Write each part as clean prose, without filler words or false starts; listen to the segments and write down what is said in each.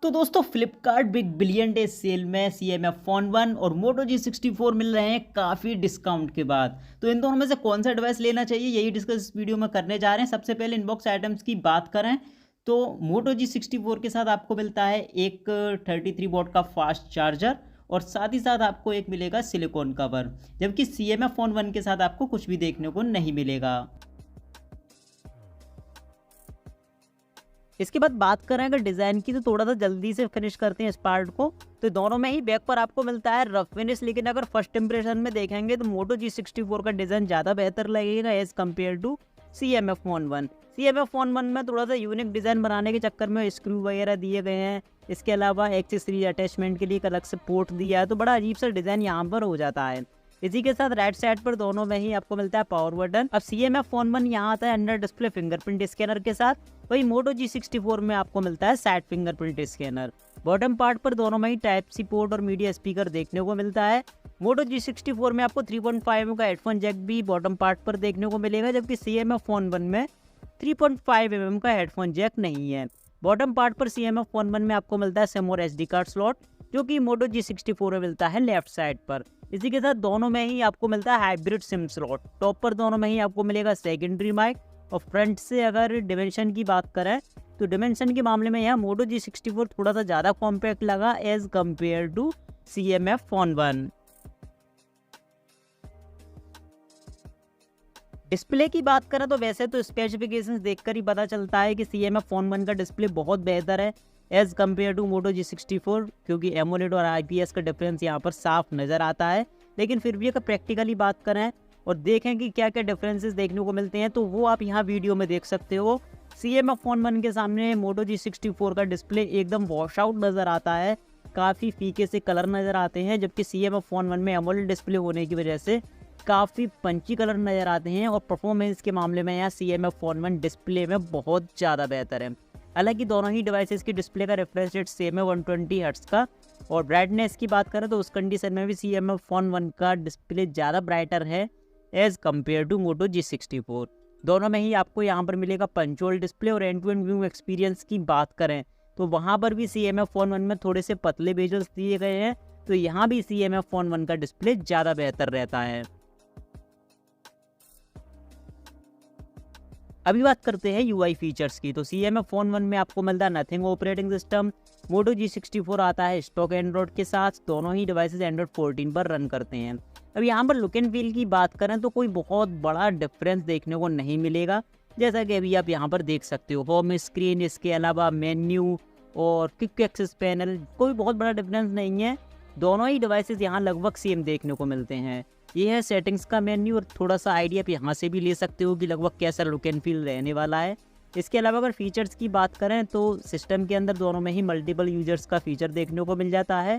तो दोस्तों Flipkart big billion day sale में CMF Phone 1 और Moto G64 मिल रहे हैं काफ़ी डिस्काउंट के बाद। तो इन दोनों में से कौन सा डिवाइस लेना चाहिए यही डिस्कस इस वीडियो में करने जा रहे हैं। सबसे पहले इनबॉक्स आइटम्स की बात करें तो Moto G64 के साथ आपको मिलता है एक 33 वॉट का फास्ट चार्जर और साथ ही साथ आपको एक मिलेगा सिलिकॉन कवर, जबकि CMF Phone 1 के साथ आपको कुछ भी देखने को नहीं मिलेगा। इसके बाद बात करें अगर डिज़ाइन की तो थोड़ा सा जल्दी से फिनिश करते हैं इस पार्ट को। तो दोनों में ही बैक पर आपको मिलता है रफ फिनिश, लेकिन अगर फर्स्ट इंप्रेशन में देखेंगे तो Moto G64 का डिज़ाइन ज़्यादा बेहतर लगेगा as compare to CMF Phone 1। CMF Phone 1 में थोड़ा सा यूनिक डिज़ाइन बनाने के चक्कर में स्क्रू वगैरह दिए गए हैं। इसके अलावा एक्सेसरी अटैचमेंट के लिए एक अलग से पोर्ट दिया है, तो बड़ा अजीब सा डिज़ाइन यहाँ पर हो जाता है। इसी के साथ राइट साइड पर दोनों में ही आपको मिलता है पावर बटन। अब CMF Phone 1 यहाँ आता है अंडर डिस्प्ले फिंगरप्रिंट स्कैनर के साथ, वही Moto G64 में आपको मिलता है side fingerprint scanner. Bottom part पर दोनों में ही टाइप सी पोर्ट और मीडिया स्पीकर देखने को मिलता है। Moto G64 में आपको 3.5 का हेडफोन जैक भी बॉटम पार्ट पर देखने को मिलेगा, जबकि CMF Phone 1 में 3.5 का हेडफोन जैक नहीं है। बॉटम पार्ट पर CMF Phone 1 में आपको मिलता है सिम और SD कार्ड स्लॉट, जो कि Moto G64 में मिलता है लेफ्ट साइड पर। इसी के साथ दोनों में ही आपको मिलता है हाइब्रिड सिम स्लॉट। टॉप पर दोनों में ही आपको मिलेगा सेकेंडरी माइक। और फ्रंट से अगर डिमेंशन की बात करें तो डिमेंशन के मामले में यहाँ Moto G64 थोड़ा सा ज़्यादा कॉम्पैक्ट लगा as compare to CMF Phone 1। Display की बात करें तो वैसे तो स्पेसिफिकेशंस देखकर ही पता चलता है कि CMF Phone 1 का डिस्प्ले बहुत बेहतर है as compare to Moto G64, क्योंकि एमोलेड और IPS का डिफरेंस यहाँ पर साफ नज़र आता है। लेकिन फिर भी अगर प्रैक्टिकली बात करें और देखें कि क्या क्या डिफरेंसेस देखने को मिलते हैं तो वो आप यहाँ वीडियो में देख सकते हो। CMF Phone 1 के सामने Moto G64 का डिस्प्ले एकदम वॉश आउट नज़र आता है, काफ़ी फीके से कलर नज़र आते हैं, जबकि CMF Phone 1 में एमोलेड डिस्प्ले होने की वजह से काफ़ी पंची कलर नज़र आते हैं। और परफॉर्मेंस के मामले में यहाँ CMF Phone 1 डिस्प्ले में बहुत ज़्यादा बेहतर है। हालांकि दोनों ही डिवाइसेस की डिस्प्ले का रिफ्रेश रेट सेम है 120 हर्ट्ज का। और ब्राइटनेस की बात करें तो उस कंडीशन में भी CMF Phone 1 का डिस्प्ले ज़्यादा ब्राइटर है as compare to Moto G64। दोनों में ही आपको यहाँ पर मिलेगा पंच होल डिस्प्ले। और end to end view experience की बात करें तो वहाँ पर भी CMF Phone 1 में थोड़े से पतले बेजल्स दिए गए हैं, तो यहाँ भी CMF Phone 1 का डिस्प्ले ज़्यादा बेहतर रहता है। अभी बात करते हैं UI फीचर्स की। तो CMF Phone 1 में आपको मिलता है nothing operating system. Moto G64 आता है स्टॉक एंड्रॉइड के साथ। दोनों ही डिवाइसेस एंड्रॉइड 14 पर रन करते हैं। अब यहाँ पर लुक एंड फील की बात करें तो कोई बहुत बड़ा डिफरेंस देखने को नहीं मिलेगा, जैसा कि अभी आप यहाँ पर देख सकते हो। होम स्क्रीन, इसके अलावा मेन्यू और क्विक एक्सेस पैनल, कोई बहुत बड़ा डिफरेंस नहीं है। दोनों ही डिवाइसेस यहाँ लगभग सेम देखने को मिलते हैं। ये है सेटिंग्स का मेन्यू और थोड़ा सा आइडिया आप यहाँ से भी ले सकते हो कि लगभग कैसा लुक एंड फील रहने वाला है। इसके अलावा अगर फीचर्स की बात करें तो सिस्टम के अंदर दोनों में ही मल्टीपल यूजर्स का फीचर देखने को मिल जाता है,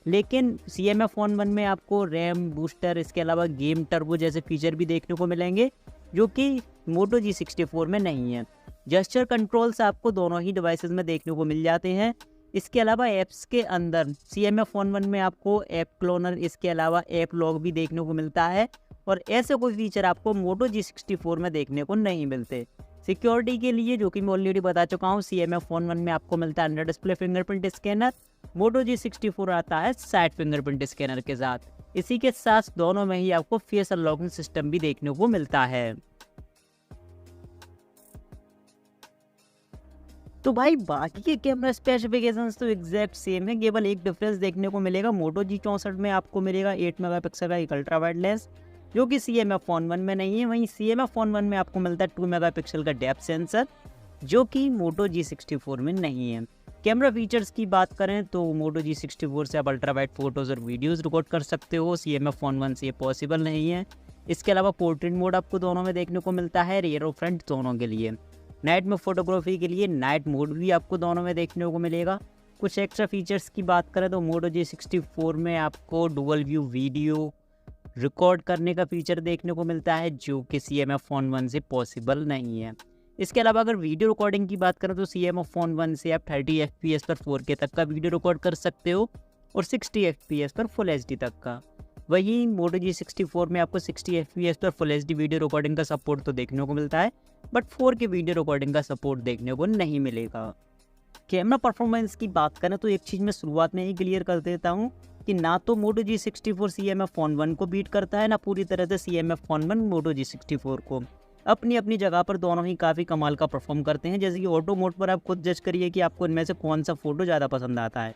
लेकिन CMF Phone 1 में आपको रैम बूस्टर, इसके अलावा गेम टर्बो जैसे फीचर भी देखने को मिलेंगे, जो कि Moto G64 में नहीं है। जेस्चर कंट्रोल्स आपको दोनों ही डिवाइसेस में देखने को मिल जाते हैं। इसके अलावा ऐप्स के अंदर CMF Phone 1 में आपको ऐप क्लोनर, इसके अलावा ऐप लॉग भी देखने को मिलता है, और ऐसे कोई फीचर आपको Moto G64 में देखने को नहीं मिलते। सिक्योरिटी के लिए, जो कि मैं ऑलरेडी बता चुका हूँ, CMF Phone 1 में आपको मिलता है under display fingerprint scanner. Moto G64 आता है साइड फिंगरप्रिंट स्कैनर के साथ। इसी के साथ दोनों में ही आपको फेस अनलॉकिंग सिस्टम भी देखने को मिलता है। तो भाई बाकी के कैमरा स्पेसिफिकेशंस तो एग्जैक्ट सेम है, केवल एक डिफरेंस देखने को मिलेगा। Moto G64 में आपको मिलेगा 8 मेगापिक्सल का एक अल्ट्रा वाइड लेंस, जो कि CMF Phone 1 में नहीं है। वहीं CMF Phone 1 में आपको मिलता है 2 मेगापिक्सल का डेप्थ सेंसर, जो कि Moto G64 में नहीं है। कैमरा फीचर्स की बात करें तो Moto G64 से आप अल्ट्रा वाइड फोटोज़ और वीडियोज़ रिकॉर्ड कर सकते हो, CMF Phone 1 से ये पॉसिबल नहीं है। इसके अलावा पोर्ट्रेट मोड आपको दोनों में देखने को मिलता है, रियर और फ्रंट दोनों के लिए। नाइट में फोटोग्राफी के लिए नाइट मोड भी आपको दोनों में देखने को मिलेगा। कुछ एक्स्ट्रा फीचर्स की बात करें तो Moto G64 में आपको डुअल व्यू वीडियो रिकॉर्ड करने का फीचर देखने को मिलता है, जो कि CMF Phone 1 से पॉसिबल नहीं है। इसके अलावा अगर वीडियो रिकॉर्डिंग की बात करें तो CMF Phone 1 से आप 30 FPS पर 4K तक का वीडियो रिकॉर्ड कर सकते हो और 60 FPS पर फुल HD तक का। वहीं Moto G64 में आपको 60 FPS पर फुल HD वीडियो रिकॉर्डिंग का सपोर्ट तो देखने को मिलता है, बट 4K वीडियो रिकॉर्डिंग का सपोर्ट देखने को नहीं मिलेगा। कैमरा परफॉर्मेंस की बात करें तो एक चीज़ मैं शुरुआत में ही क्लियर कर देता हूँ कि ना तो Moto G64 CMF Phone 1 को बीट करता है, ना पूरी तरह से CMF Phone 1 Moto G64 को। अपनी अपनी जगह पर दोनों ही काफ़ी कमाल का परफॉर्म करते हैं। जैसे कि ऑटो मोड पर आप खुद जज करिए कि आपको इनमें से कौन सा फ़ोटो ज़्यादा पसंद आता है।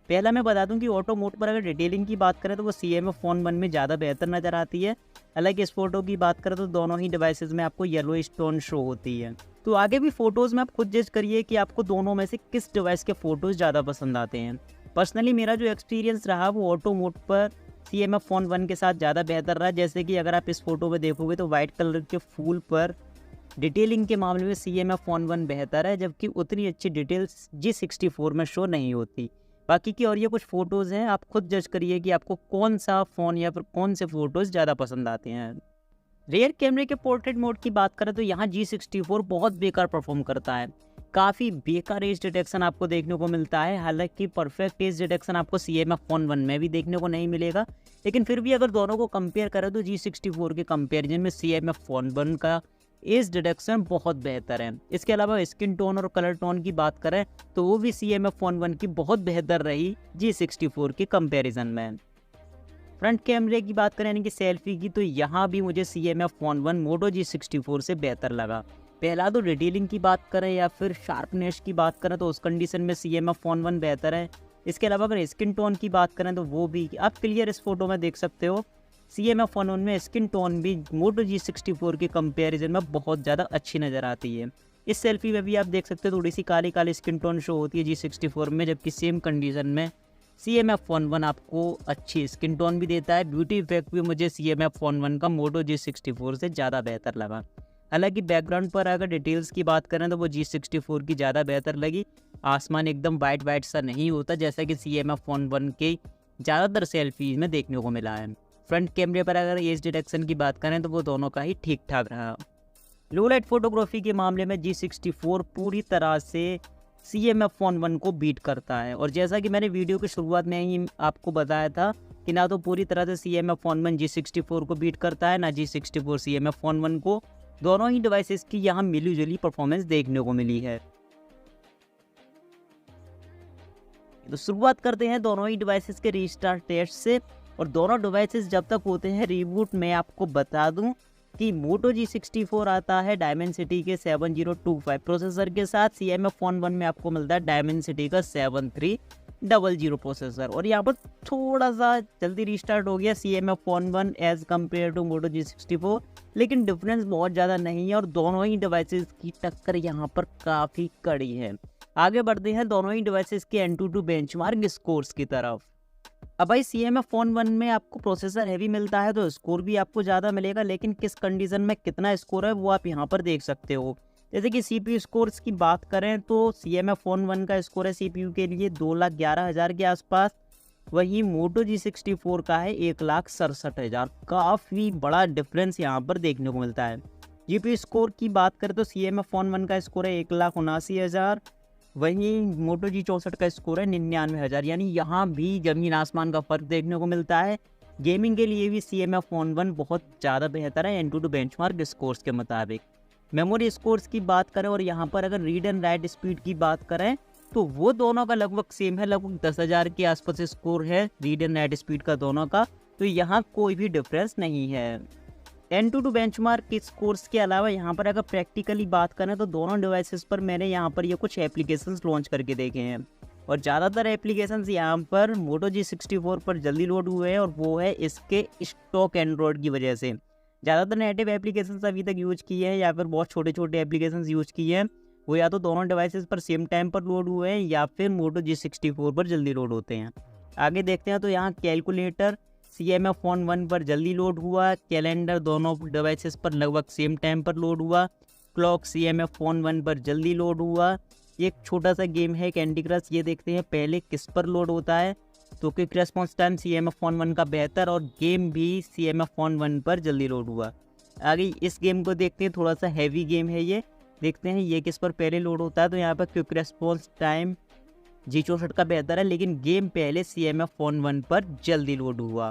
पहला मैं बता दूं कि ऑटो मोड पर अगर डिटेलिंग की बात करें तो वो CMF Phone 1 में ज़्यादा बेहतर नज़र आती है। हालांकि इस फोटो की बात करें तो दोनों ही डिवाइसेस में आपको येलो स्टोन शो होती है। तो आगे भी फ़ोटोज़ में आप खुद जज करिए कि आपको दोनों में से किस डिवाइस के फ़ोटोज़ ज़्यादा पसंद आते हैं। पर्सनली मेरा जो एक्सपीरियंस रहा वो ऑटो मोड पर CMF Phone 1 के साथ ज़्यादा बेहतर रहा। जैसे कि अगर आप इस फोटो में देखोगे तो वाइट कलर के फूल पर डिटेलिंग के मामले में CMF Phone 1 बेहतर है, जबकि उतनी अच्छी डिटेल्स G64 में शो नहीं होती। बाकी की और ये कुछ फ़ोटोज़ हैं, आप खुद जज करिए कि आपको कौन सा फ़ोन या फिर कौन से फ़ोटोज़ ज़्यादा पसंद आते हैं। रियर कैमरे के पोर्ट्रेट मोड की बात करें तो यहाँ G64 बहुत बेकार परफॉर्म करता है। काफ़ी बेकार एज डिटेक्शन आपको देखने को मिलता है। हालांकि परफेक्ट एज डिटेक्शन आपको CMF Phone 1 में भी देखने को नहीं मिलेगा, लेकिन फिर भी अगर दोनों को कंपेयर करें तो G64 के कंपेरिजन में CMF Phone 1 का एज डिटेक्शन बहुत बेहतर है। इसके अलावा स्किन टोन और कलर टोन की बात करें तो वो भी CMF Phone 1 की बहुत बेहतर रही G64 के कंपैरिजन में। फ्रंट कैमरे की बात करें यानी कि सेल्फी की, तो यहाँ भी मुझे CMF Phone 1 Moto G64 से बेहतर लगा। पहला तो डिटेलिंग की बात करें या फिर शार्पनेस की बात करें तो उस कंडीशन में CMF Phone 1 बेहतर है। इसके अलावा अगर स्किन टोन की बात करें तो वो भी आप क्लियर इस फोटो में देख सकते हो। CMF Phone 1 में स्किन टोन भी Moto G64 के कंपैरिजन में बहुत ज़्यादा अच्छी नज़र आती है। इस सेल्फी में भी आप देख सकते हो थोड़ी सी Kali Kali skin tone show होती है G64 में, जबकि सेम कंडीशन में CMF Phone 1 आपको अच्छी स्किन टोन भी देता है। ब्यूटी इफेक्ट भी मुझे CMF Phone 1 का Moto G64 से ज़्यादा बेहतर लगा। हालांकि बैकग्राउंड पर अगर डिटेल्स की बात करें तो वो G64 की ज़्यादा बेहतर लगी। आसमान एकदम वाइट वाइट सा नहीं होता जैसा कि CMF Phone 1 के ज़्यादातर सेल्फीज में देखने को मिला है। फ्रंट कैमरे पर अगर एज डिटेक्शन की बात करें तो वो दोनों का ही ठीक ठाक रहा। लो लाइट फोटोग्राफी के मामले में G64 पूरी तरह से CMF Phone 1 को बीट करता है। और जैसा कि मैंने वीडियो की शुरुआत में ही आपको बताया था कि ना तो पूरी तरह से CMF Phone 1 G64 को बीट करता है, ना G64 CMF Phone 1 को। दोनों ही डिवाइसेस की यहाँ मिली जुली परफॉर्मेंस देखने को मिली है। तो शुरुआत करते हैं दोनों ही डिवाइसेस के रीस्टार्ट टेस्ट से। और दोनों डिवाइसेस जब तक होते हैं रीबूट, मैं आपको बता दूं कि Moto G64 आता है Dimensity के 7025 प्रोसेसर के साथ। CMF Phone 1 में आपको मिलता है Dimensity का 7300 प्रोसेसर। और यहाँ पर थोड़ा सा जल्दी रीस्टार्ट हो गया CMF Phone 1 as compare to Moto G64, लेकिन डिफरेंस बहुत ज़्यादा नहीं है और दोनों ही डिवाइसेस की टक्कर यहाँ पर काफ़ी कड़ी है। आगे बढ़ते हैं दोनों ही डिवाइसेस के AnTuTu बेंचमार्क स्कोर्स की तरफ। अब भाई CMF Phone 1 में आपको प्रोसेसर हैवी मिलता है तो स्कोर भी आपको ज़्यादा मिलेगा, लेकिन किस कंडीशन में कितना स्कोर है वो आप यहाँ पर देख सकते हो। जैसे कि CPU स्कोर्स की बात करें तो CMF Phone 1 का स्कोर है CPU के लिए 2,11,000 के आसपास, वहीं Moto G64 का है 1,67,000। काफ़ी बड़ा डिफरेंस यहाँ पर देखने को मिलता है। GPU स्कोर की बात करें तो CMF Phone 1 का स्कोर है 1,79,000, वहीं Moto G64 का स्कोर है 99,000। यानी यहाँ भी ज़मीन आसमान का फ़र्क देखने को मिलता है। गेमिंग के लिए भी CMF Phone 1 बहुत ज़्यादा बेहतर है AnTuTu बेंचमार्क स्कोर्स के मुताबिक। मेमोरी स्कोर्स की बात करें और यहाँ पर अगर रीड एंड राइट स्पीड की बात करें तो वो दोनों का लगभग सेम है, लगभग 10,000 के आसपास स्कोर है रीड एंड राइट स्पीड का दोनों का, तो यहाँ कोई भी डिफरेंस नहीं है। AnTuTu बेंचमार्क के स्कोर्स के अलावा यहाँ पर अगर प्रैक्टिकली बात करें तो दोनों डिवाइसेस पर मैंने यहाँ पर ये कुछ एप्लीकेशंस लॉन्च करके देखे हैं और ज़्यादातर एप्लीकेशंस यहाँ पर Moto G64 पर जल्दी लोड हुए हैं और वो है इसके स्टॉक एंड्रॉयड की वजह से। ज़्यादातर नेटिव एप्लीकेशंस अभी तक यूज़ किए हैं या फिर बहुत छोटे छोटे एप्लीकेशंस यूज़ किए हैं, वो या तो दोनों डिवाइसेस पर सेम टाइम पर लोड हुए हैं या फिर Moto G64 पर जल्दी लोड होते हैं। आगे देखते हैं तो यहाँ कैलकुलेटर CMF Phone 1 पर जल्दी लोड हुआ, कैलेंडर दोनों डिवाइसेस पर लगभग सेम टाइम पर लोड हुआ, क्लॉक CMF Phone 1 पर जल्दी लोड हुआ। एक छोटा सा गेम है कैंडी क्रश, ये देखते हैं पहले किस पर लोड होता है। तो quick response time CMF Phone 1 का बेहतर और गेम भी CMF Phone 1 पर जल्दी लोड हुआ। आगे इस गेम को देखते हैं, थोड़ा सा हैवी गेम है ये, देखते हैं ये किस पर पहले लोड होता है। तो यहाँ पर क्विक रेस्पॉन्स टाइम G64 का बेहतर है, लेकिन गेम पहले CMF Phone 1 पर जल्दी लोड हुआ।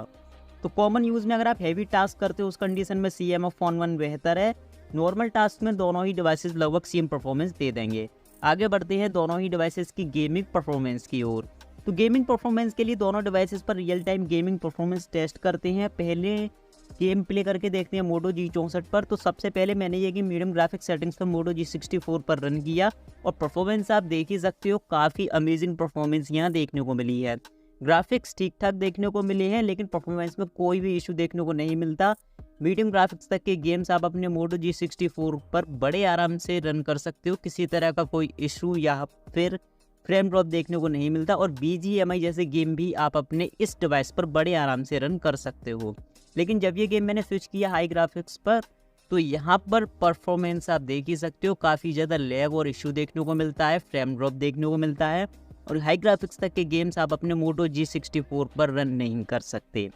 तो कॉमन यूज़ में अगर आप हैवी टास्क करते हो उस कंडीशन में CMF Phone 1 बेहतर है। नॉर्मल टास्क में दोनों ही डिवाइसेस लगभग सेम परफॉर्मेंस दे देंगे। आगे बढ़ते हैं दोनों ही डिवाइसेस की गेमिंग परफॉर्मेंस की ओर। तो गेमिंग परफॉर्मेंस के लिए दोनों डिवाइसेस पर real time gaming performance test करते हैं। पहले गेम प्ले करके देखते हैं मोटो G64 पर। तो सबसे पहले मैंने ये गेम मीडियम ग्राफिक्स सेटिंग्स पर मोटो G64 पर रन किया और परफॉर्मेंस आप देख ही सकते हो, काफ़ी अमेजिंग परफॉर्मेंस यहाँ देखने को मिली है। ग्राफिक्स ठीक ठाक देखने को मिले हैं, लेकिन परफॉर्मेंस में कोई भी इशू देखने को नहीं मिलता। मीडियम ग्राफिक्स तक के गेम्स आप अपने मोटो G64 पर बड़े आराम से रन कर सकते हो, किसी तरह का कोई इशू या फिर फ्रेम ड्रॉप देखने को नहीं मिलता। और BGMI जैसे गेम भी आप अपने इस डिवाइस पर बड़े आराम से रन कर सकते हो। लेकिन जब ये गेम मैंने स्विच किया हाई ग्राफिक्स पर, तो यहाँ पर परफॉर्मेंस आप देख ही सकते हो, काफ़ी ज़्यादा लैग और इशू देखने को मिलता है, फ्रेम ड्रॉप देखने को मिलता है और हाई ग्राफिक्स तक के गेम्स आप अपने मोटो G64 पर रन नहीं कर सकते।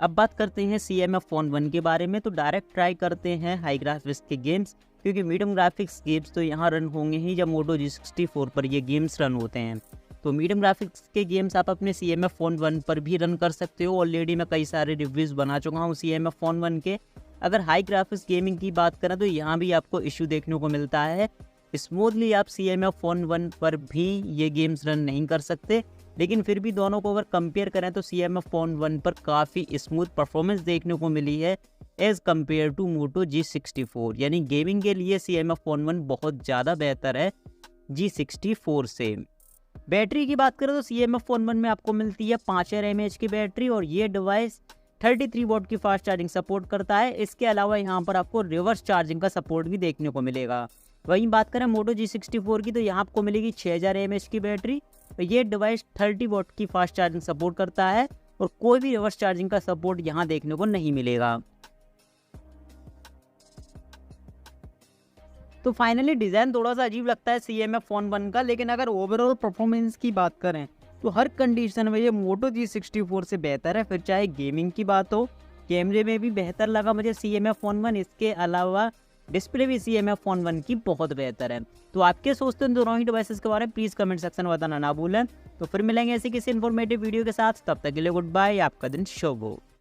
अब बात करते हैं CMF Phone 1 के बारे में। तो डायरेक्ट ट्राई करते हैं हाई ग्राफिक्स के गेम्स, क्योंकि मीडियम ग्राफिक्स गेम्स तो यहाँ रन होंगे ही जब मोटो G64 पर ये गेम्स रन होते हैं। तो मीडियम ग्राफिक्स के गेम्स आप अपने CMF Phone 1 पर भी रन कर सकते हो। ऑलरेडी मैं कई सारे रिव्यूज़ बना चुका हूँ CMF Phone 1 के। अगर हाई ग्राफिक्स गेमिंग की बात करें तो यहाँ भी आपको इशू देखने को मिलता है। स्मूथली आप CMF Phone 1 पर भी ये गेम्स रन नहीं कर सकते, लेकिन फिर भी दोनों को अगर कंपेयर करें तो CMF Phone 1 पर काफ़ी स्मूथ परफॉर्मेंस देखने को मिली है as compare to motto G64। यानी गेमिंग के लिए CMF Phone 1 बहुत ज़्यादा बेहतर है G64 से। बैटरी की बात करें तो CMF Phone 1 में आपको मिलती है 5000 mAh की बैटरी और ये डिवाइस 33 वॉट की फास्ट चार्जिंग सपोर्ट करता है। इसके अलावा यहाँ पर आपको रिवर्स चार्जिंग का सपोर्ट भी देखने को मिलेगा। वहीं बात करें मोटो G64 की, तो यहाँ आपको मिलेगी 6000 mAh की बैटरी। ये डिवाइस 30 वॉट की फास्ट चार्जिंग सपोर्ट करता है और कोई भी रिवर्स चार्जिंग का सपोर्ट यहाँ देखने को नहीं मिलेगा। तो फाइनली डिज़ाइन थोड़ा सा अजीब लगता है CMF Phone 1 का, लेकिन अगर ओवरऑल परफॉर्मेंस की बात करें तो हर कंडीशन में ये मोटो G64 से बेहतर है। फिर चाहे गेमिंग की बात हो, कैमरे में भी बेहतर लगा मुझे CMF Phone 1। इसके अलावा डिस्प्ले भी CMF Phone 1 की बहुत बेहतर है। तो आपके सोचते हैं दोनों ही डिवाइसेस के बारे में प्लीज़ कमेंट सेक्शन में बताना ना भूलें। तो फिर मिलेंगे ऐसी किसी इन्फॉर्मेटिव वीडियो के साथ, तब तक के लिए गुड बाय, आपका दिन शुभ हो।